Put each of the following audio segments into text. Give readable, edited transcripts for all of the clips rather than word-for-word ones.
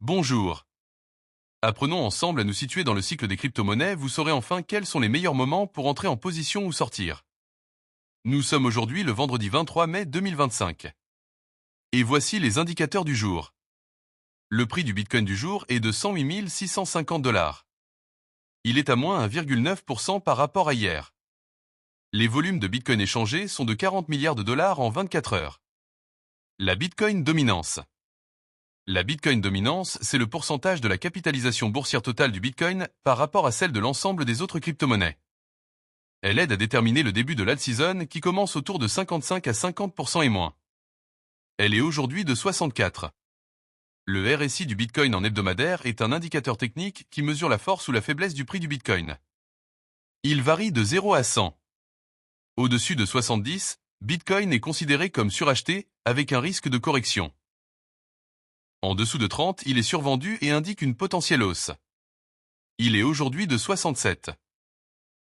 Bonjour. Apprenons ensemble à nous situer dans le cycle des crypto-monnaies, vous saurez enfin quels sont les meilleurs moments pour entrer en position ou sortir. Nous sommes aujourd'hui le vendredi 23 mai 2025. Et voici les indicateurs du jour. Le prix du Bitcoin du jour est de 108 650 $. Il est à moins 1,9% par rapport à hier. Les volumes de Bitcoin échangés sont de 40 milliards de dollars en 24 heures. La Bitcoin dominance. La Bitcoin dominance, c'est le pourcentage de la capitalisation boursière totale du Bitcoin par rapport à celle de l'ensemble des autres crypto-monnaies. Elle aide à déterminer le début de l'alt-season qui commence autour de 55 à 50% et moins. Elle est aujourd'hui de 64. Le RSI du Bitcoin en hebdomadaire est un indicateur technique qui mesure la force ou la faiblesse du prix du Bitcoin. Il varie de 0 à 100. Au-dessus de 70, Bitcoin est considéré comme suracheté avec un risque de correction. En dessous de 30, il est survendu et indique une potentielle hausse. Il est aujourd'hui de 67.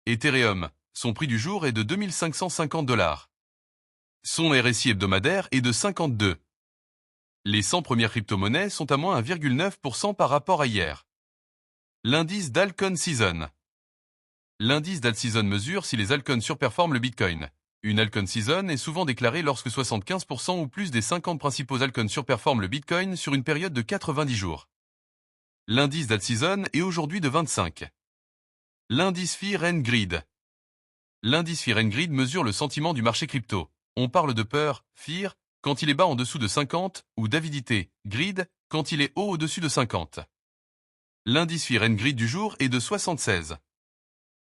Ethereum, son prix du jour est de 2550 $. Son RSI hebdomadaire est de 52. Les 100 premières crypto-monnaies sont à moins 1,9% par rapport à hier. L'indice d'Alcon Season. L'indice d'alt-season mesure si les altcoins surperforment le Bitcoin. Une altcoin season est souvent déclarée lorsque 75% ou plus des 50 principaux altcoins surperforment le Bitcoin sur une période de 90 jours. L'indice d'alt-season est aujourd'hui de 25. L'indice Fear and Greed. L'indice Fear and Greed mesure le sentiment du marché crypto. On parle de peur, fear, quand il est bas en dessous de 50, ou d'avidité, greed, quand il est haut au-dessus de 50. L'indice Fear and Greed du jour est de 76.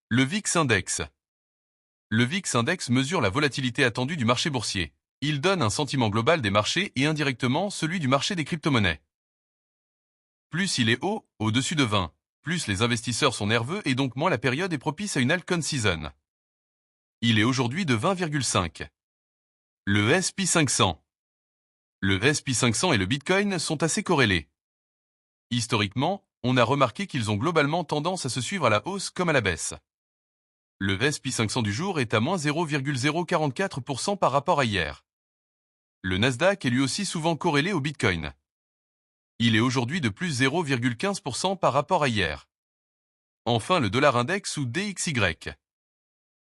Le VIX Index. Le VIX Index mesure la volatilité attendue du marché boursier. Il donne un sentiment global des marchés et indirectement celui du marché des crypto-monnaies. Plus il est haut, au-dessus de 20, plus les investisseurs sont nerveux et donc moins la période est propice à une altcoin season. Il est aujourd'hui de 20,5. Le S&P 500. Le S&P 500 et le Bitcoin sont assez corrélés. Historiquement, on a remarqué qu'ils ont globalement tendance à se suivre à la hausse comme à la baisse. Le S&P 500 du jour est à moins 0,044% par rapport à hier. Le Nasdaq est lui aussi souvent corrélé au Bitcoin. Il est aujourd'hui de plus 0,15% par rapport à hier. Enfin le dollar index ou DXY.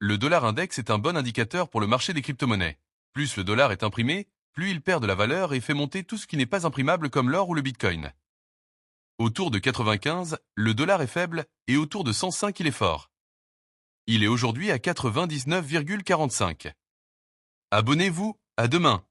Le dollar index est un bon indicateur pour le marché des crypto-monnaies. Plus le dollar est imprimé, plus il perd de la valeur et fait monter tout ce qui n'est pas imprimable comme l'or ou le Bitcoin. Autour de 95, le dollar est faible et autour de 105 il est fort. Il est aujourd'hui à 99,45. Abonnez-vous, à demain.